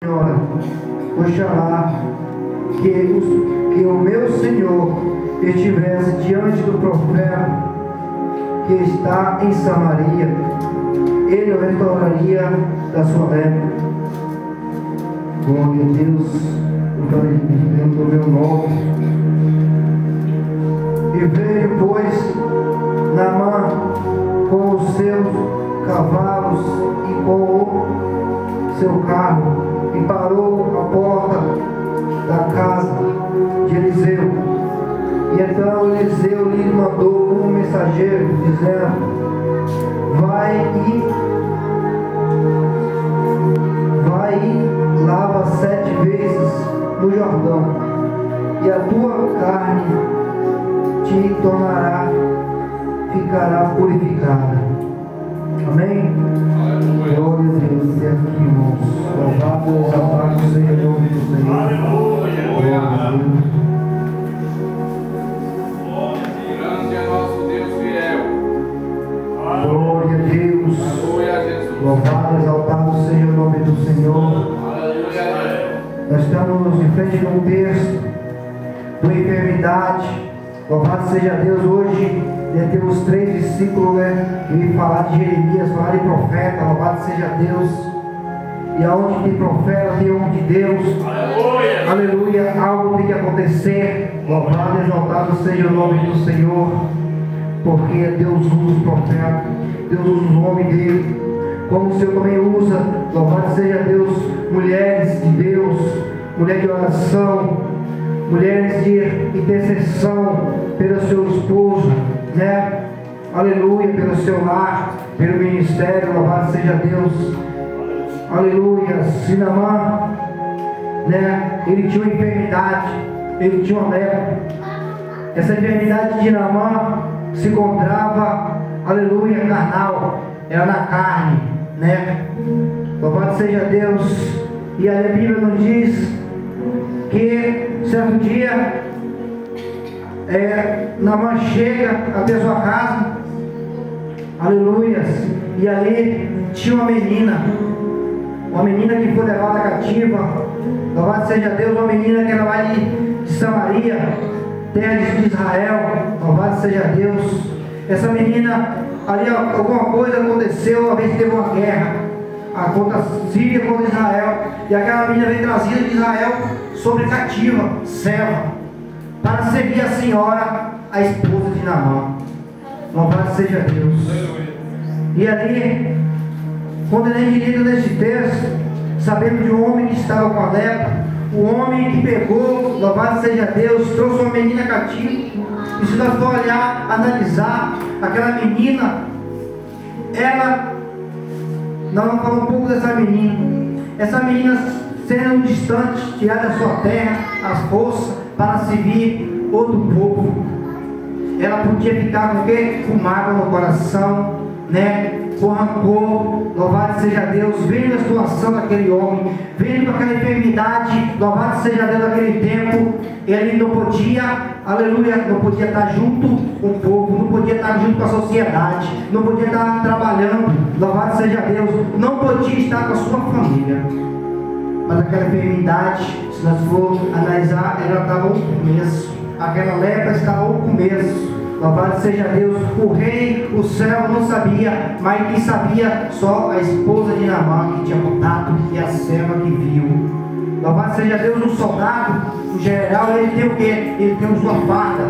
Senhora, oxalá que o meu Senhor estivesse diante do profeta que está em Samaria, ele o restauraria da sua lepra. Glória a Deus, dentro do meu nome. E veio, pois, Naamã com os seus cavalos e com o seu carro, e parou à porta da casa de Eliseu. E então Eliseu lhe mandou um mensageiro, dizendo: vai e lava 7 vezes no Jordão, e a tua carne te ficará purificada. Amém? Glória a Deus. E aqui, irmãos, louvado e exaltado seja o nome do Senhor. Glória a Deus. Grande é nosso Deus fiel. Glória a Deus. Aleluia a Jesus. Louvado e exaltado seja o nome do Senhor. Aleluia. Nós estamos em frente de um texto da enfermidade. Louvado seja Deus. Hoje temos 3 versículos, e falar de Jeremias, falar de profeta. Louvado seja Deus. E aonde tem profeta, tem homem de Deus. Aleluia. Aleluia. Algo tem que acontecer. Louvado e exaltado seja o nome do Senhor. Porque Deus usa os profetas, Deus usa os homens dele, como o Senhor também usa. Louvado seja Deus, mulheres de Deus, mulheres de oração, mulheres de intercessão pelo seu esposo, né? Aleluia, pelo seu lar, pelo ministério. Louvado seja Deus. Aleluia. Naamã, né? Ele tinha uma enfermidade, ele tinha uma lepra. Essa enfermidade de Naamã se encontrava, aleluia, carnal, era na carne, né? Louvado seja Deus. E a Bíblia nos diz que certo dia Naamã chega até sua casa, aleluia, e ali tinha uma menina que foi levada cativa. Louvado seja Deus, uma menina que era lá de Samaria, terra de Israel. Louvado seja Deus. Essa menina, ali alguma coisa aconteceu, uma vez teve uma guerra contra a Síria, contra Israel, e aquela menina veio trazida de Israel sobre cativa, serva, para servir a senhora, a esposa de Naamã. Louvado seja Deus. E ali, quando ele lida nesse texto, sabendo de um homem que estava com a lepra, o homem que pegou, louvado seja Deus, trouxe uma menina cativa. E se nós for olhar, analisar, aquela menina, nós vamos falar um pouco dessa menina. Essa menina, sendo distante, tirada da sua terra, as forças, para servir outro povo, ela podia ficar com o quê? Com mágoa no coração, né? Com rancor. Louvado seja Deus, vendo a situação daquele homem, vendo aquela enfermidade. Louvado seja Deus, naquele tempo ele não podia, aleluia, não podia estar junto com o povo, não podia estar junto com a sociedade, não podia estar trabalhando. Louvado seja Deus, não podia estar com a sua família. Mas aquela enfermidade, se nós for analisar, ela estava ao começo, aquela lepra estava ao começo. Louvado seja Deus. O rei, o céu não sabia, mas quem sabia só a esposa de Naamã, que tinha contato, e a serva que viu. Louvado seja Deus. Um soldado, um general, ele tem o quê? Ele tem sua farda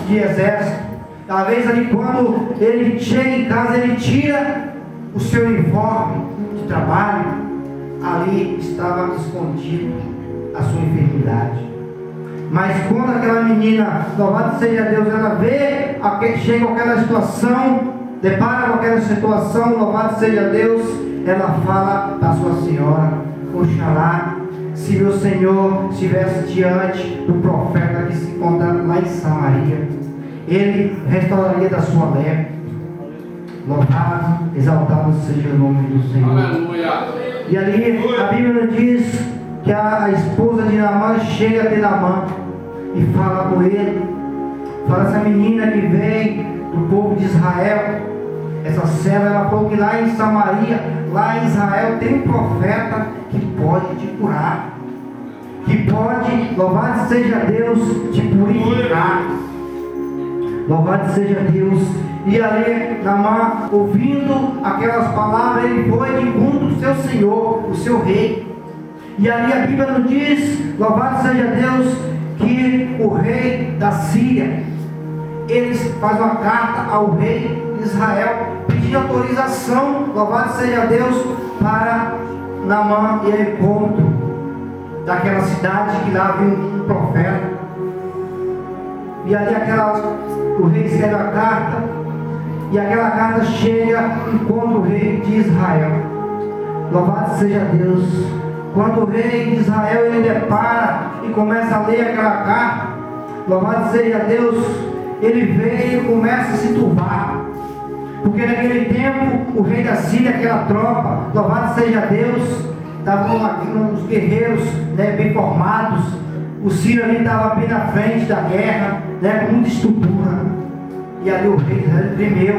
de exército. Talvez ali quando ele chega em casa, ele tira o seu uniforme de trabalho, ali estava escondido a sua enfermidade. Mas quando aquela menina, louvado seja Deus, ela vê, chega aquela situação, depara com aquela situação, louvado seja Deus, ela fala para sua senhora: oxalá, se meu Senhor estivesse diante do profeta que se encontra lá em Samaria, ele restauraria da sua lepra. Louvado, exaltado seja o nome do Senhor. Aleluia. E ali a Bíblia diz que a esposa de Naamã chega até Naamã e fala com ele, fala: essa menina que vem do povo de Israel, essa serva, ela falou que lá em Samaria, lá em Israel, tem um profeta que pode te curar, que pode, louvado seja Deus, te purificar. Louvado seja Deus. E ali, Naamã, ouvindo aquelas palavras, ele foi de encontro do seu Senhor, o seu rei. E ali a Bíblia nos diz, louvado seja Deus, que o rei da Síria, eles fazem uma carta ao rei de Israel, pedindo autorização, louvado seja Deus, para Naamã ir ao encontro daquela cidade que lá havia um profeta. E ali o rei escreve a carta, e aquela carta chega enquanto o rei de Israel. Louvado seja Deus. Quando o rei de Israel ele depara e começa a ler aquela carta, louvado seja Deus, ele vê e começa a se turbar. Porque naquele tempo o rei da Síria, aquela tropa, louvado seja Deus, estavam aqui uns guerreiros, né, bem formados. O sírio ali estava bem na frente da guerra, né, com muita estrutura. E ali o rei tremeu.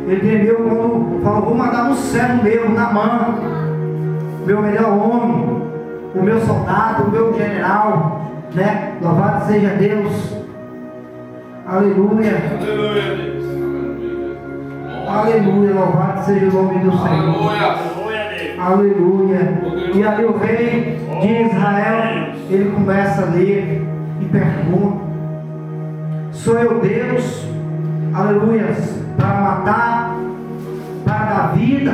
Ele tremeu quando falou: vou mandar um servo meu, Naamã, meu melhor homem, o meu soldado, o meu general, né? Louvado seja Deus. Aleluia. Aleluia, Deus. Aleluia, louvado seja o nome do Senhor. Aleluia. E ali o rei de Israel, ele começa a ler e pergunta: sou eu Deus, aleluia, para matar, para dar vida,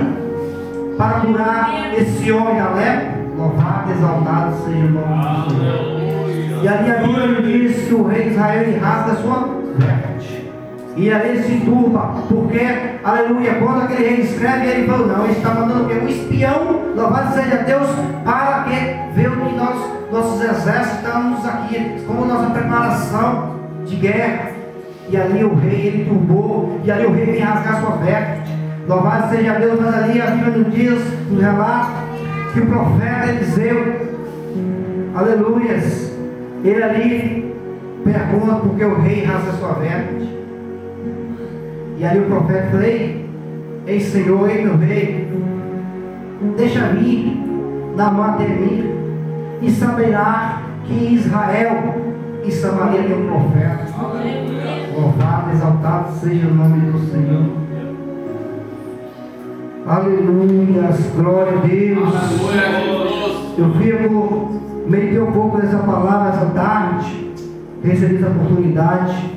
para curar esse homem da lepra? Louvado, exaltado seja o nome do Senhor. E ali a Bíblia diz que o rei de Israel ele rasga a sua veste. E ali ele se turba, porque, aleluia, quando aquele rei escreve, ele falou: não, ele está mandando o quê? Um espião, louvado seja Deus, para que ver o que nossos exércitos estamos aqui, como nossa preparação de guerra. E ali o rei, ele turbou, e ali o rei vem rasgar sua veste. Louvado seja Deus. Mas ali a Bíblia nos diz, nos relata, que o profeta Eliseu, aleluias, ele ali pergunta por que o rei rasga sua veste. E ali o profeta falou: ei Senhor, ei meu rei, deixa vir Naamã até mim, e saberá que em Israel e Samaria tem um profeta. Louvado, exaltado seja o nome do Senhor. Aleluia, glória a Deus. Eu fico meditei um pouco nessa palavra essa tarde, recebi essa oportunidade.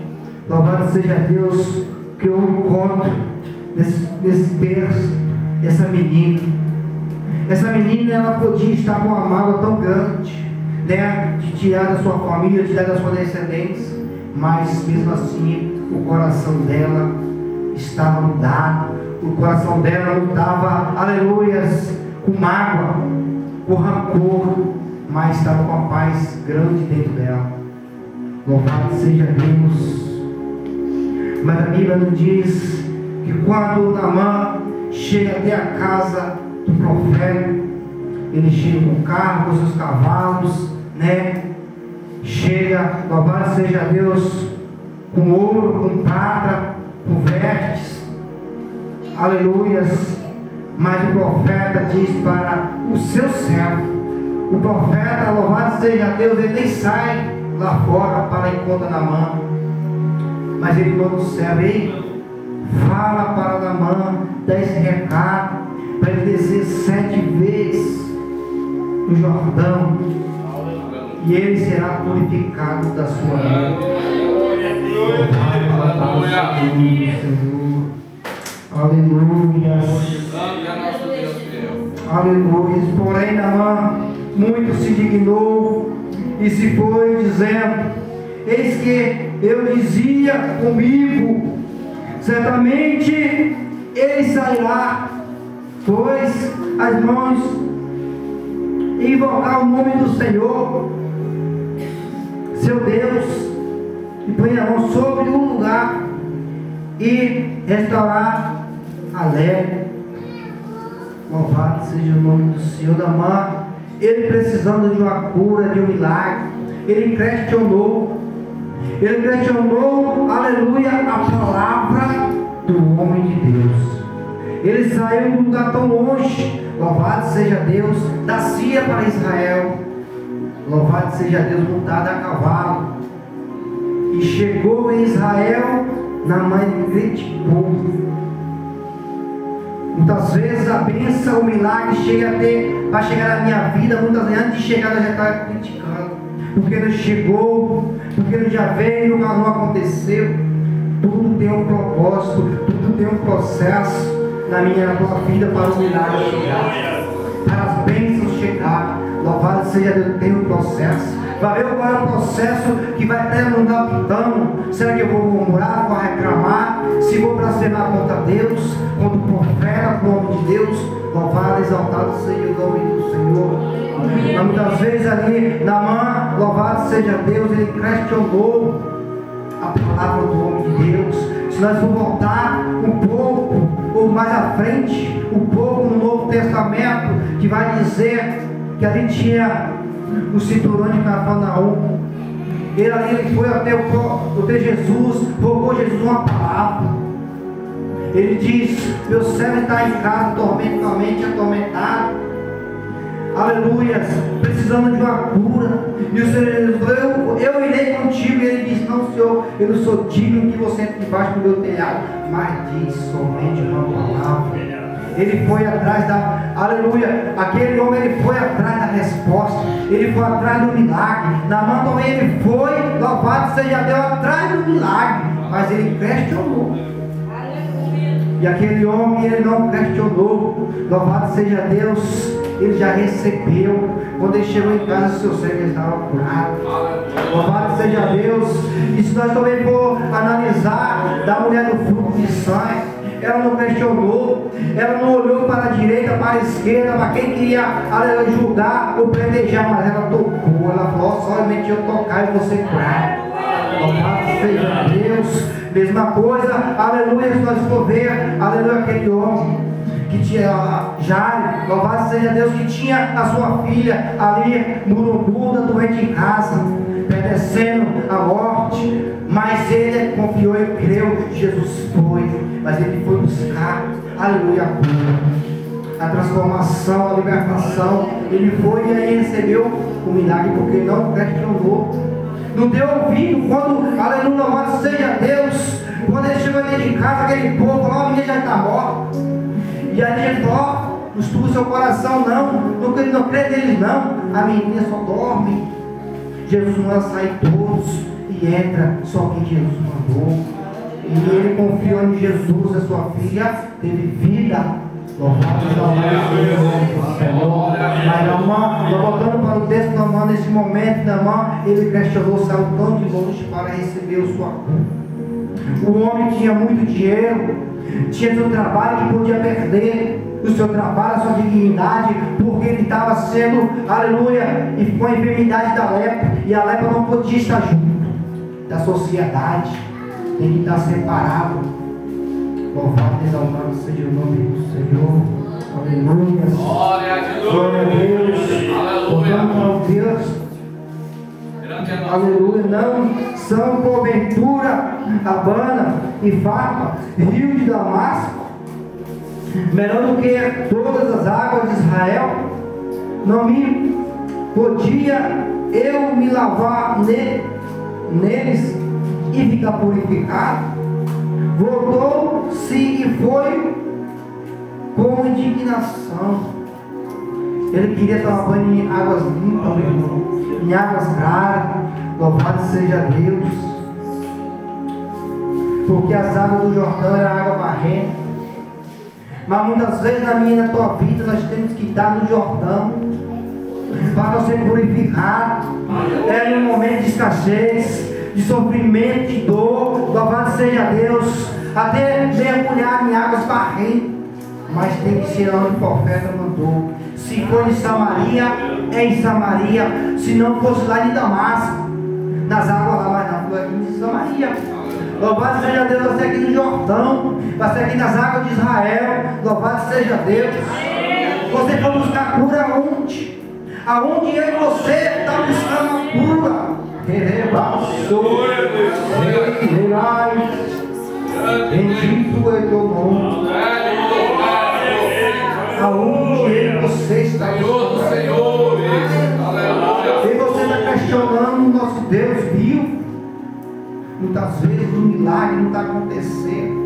Louvado seja Deus, que eu encontro nesse berço essa menina. Essa menina, ela podia estar com uma mágoa tão grande, né, de tirar da sua família, de tirar da sua descendência, mas mesmo assim o coração dela estava mudado. O coração dela não estava, aleluias, com mágoa, com rancor, mas estava com a paz grande dentro dela. Louvado seja Deus. Mas a Bíblia nos diz que quando Naamã chega até a casa do profeta, ele chega com o carro, com seus cavalos, né? Chega, louvado seja Deus, com ouro, com prata, com vestes, aleluias. Mas o profeta diz para o seu servo, o profeta, louvado seja Deus, ele nem sai lá fora para encontrar Naamã, mas ele manda o servo: ei, fala para Naamã, dá esse recado, para ele descer 7 vezes no Jordão, e ele será purificado da sua vida. Aleluia. Aleluia. Porém Naamã muito se dignou e se foi dizendo: eis que eu dizia comigo, certamente ele sairá, pois as mãos invocar o nome do Senhor, seu Deus, e põe a mão sobre o lugar e restaurar alegre. Louvado seja o nome do Senhor. Naamã, ele precisando de uma cura, de um milagre, ele questionou, aleluia, a palavra do homem de Deus. Ele saiu de um lugar tão longe, Louvado seja Deus, da Síria para Israel. Louvado seja Deus, montado a cavalo. E chegou em Israel na mãe de grande povo. Muitas vezes a bênção, o milagre vai chegar na minha vida, muitas vezes antes de chegar eu já estava criticando. Porque não chegou, porque não já veio, não aconteceu. Tudo tem um propósito, tudo tem um processo na minha, na tua vida para o milagre chegar, para as bênçãos chegar. Louvado seja Deus, tem um processo. Vai ver qual é o processo que vai até não dar pitando. Será que eu vou murmurar, vou reclamar? Se vou blasfemar contra Deus, contra o profeta, contra o nome de Deus? Louvado, exaltado seja o nome do Senhor. Mas muitas vezes ali, Naamã, louvado seja Deus, ele questionou a palavra do homem de Deus. Se nós vamos voltar um pouco, ou mais à frente, um pouco no Novo Testamento, que vai dizer que ali tinha o cinturão de Cafarnaum. Ele foi até Jesus, rogou Jesus uma palavra. Ele diz: meu servo está em casa, totalmente atormentado, aleluia, precisando de uma cura. E o Senhor falou: eu irei contigo. E ele disse: não, Senhor, eu não sou digno que você entre debaixo do meu telhado, mas diz somente uma palavra. Ele foi atrás aleluia, aquele homem, ele foi atrás da resposta, ele foi atrás do milagre. Naamã também, ele foi, louvado seja Deus, atrás do milagre, mas ele questionou. E aquele homem, ele não questionou, louvado seja Deus, ele já recebeu. Quando ele chegou em casa, seu servo estava curado. Louvado seja Deus. E se nós também for analisar da mulher do fruto de sangue, ela não questionou, ela não olhou para a direita, para a esquerda, para quem queria julgar ou planejar, mas ela tocou. Ela falou: somente eu tocar e você curar. Louvado seja Deus. Mesma coisa, aleluia, se nós for ver, aleluia, aquele homem que tinha Jairo, louvado seja Deus, que tinha a sua filha ali, moribunda, doente em casa, padecendo a morte, mas ele confiou e creu. Jesus foi, mas ele foi buscar, aleluia, a cura, a transformação, a libertação. Ele foi e aí recebeu o milagre, porque não questionou, não deu ouvido. Quando, aleluia, louvado seja Deus, quando ele chegou dentro de casa, aquele povo lá, a menina já está morta. E aí ele falou: não estuda o seu coração, não crê neles, não. A menina só dorme. Jesus manda sair todos e entra só quem Jesus mandou. E ele confiou em Jesus, a sua filha teve vida. Louvado seja o Senhor. Mas Naamã, voltando para o texto, Naamã, nesse momento, Naamã, ele questionou, saiu tão de longe para receber a sua cura. O homem tinha muito dinheiro, tinha seu trabalho que podia perder, o seu trabalho, a sua dignidade, porque ele estava sendo, aleluia, e com a enfermidade da lepra, e a lepra não podia estar junto da sociedade, tem que estar separado. Louvado e exaltado seja o nome do Senhor. Aleluia. Glória a Deus. Aleluia. Aleluia. Não são porventura Abana e Farpa, rio de Damasco, melhor do que todas as águas de Israel? Não me podia eu me lavar neles e ficar purificado? Voltou-se e foi com indignação. Ele queria tomar banho em águas limpas, em águas claras. Louvado seja Deus, porque as águas do Jordão eram água barrenta. Mas muitas vezes na minha e na tua vida nós temos que estar no Jordão para ser purificado. É num momento de escassez, de sofrimento, de dor, louvado seja Deus, até mergulhar em águas barrentas, mas tem que ser onde o profeta mandou. Se for em Samaria, é em Samaria. Se não fosse lá em Damasco, nas águas lá, mas não, foi aqui em Samaria. Louvado seja Deus, vai ser aqui no Jordão, vai ser aqui nas águas de Israel. Louvado seja Deus. Você foi buscar cura aonde? Aonde eu e você está buscando a cura? Bendito é teu nome. aonde você está. Senhor dos senhores. Aleluia. E você está questionando o nosso Deus vivo. Muitas vezes o milagre não está acontecendo.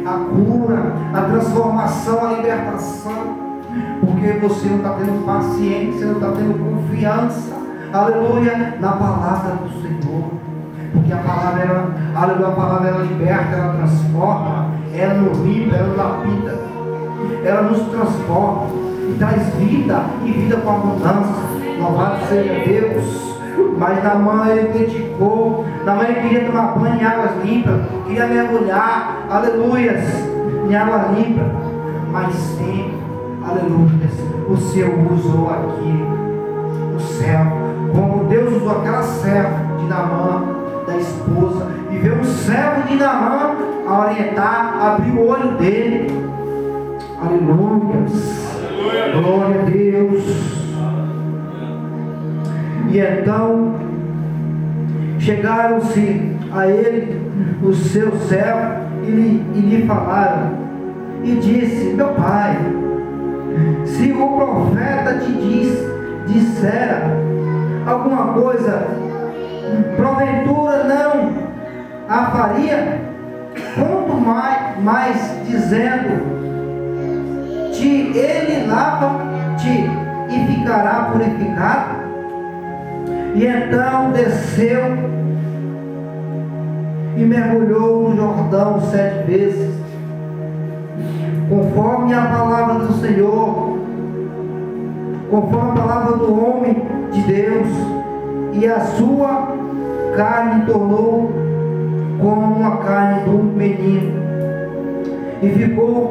A cura, a transformação, a libertação. Porque você não está tendo paciência, não está tendo confiança. Aleluia, na palavra do Senhor. Porque a palavra, aleluia, a palavra ela liberta, ela transforma, ela nos limpa, ela nos lapida, ela nos transforma e traz vida e vida com abundância. Louvado seja Deus. Mas Naamã ele dedicou, Naamã ele queria tomar banho em águas limpas, queria mergulhar, aleluias, em água limpa, mas sempre, aleluias, o Senhor usou aqui o céu, como Deus usou aquela serva de Naamã, da esposa, e veio o servo de Naamã a orientar, a abrir o olho dele. Aleluia, glória a Deus. E então chegaram-se a ele os seus servos e lhe falaram, e disse: meu pai, se o profeta te dissera alguma coisa, porventura não a faria? Quanto mais dizendo-te, ele lava-te e ficará purificado? E então desceu e mergulhou no Jordão 7 vezes, conforme a palavra do Senhor, conforme a palavra do homem de Deus, e a sua carne tornou como a carne do menino, e ficou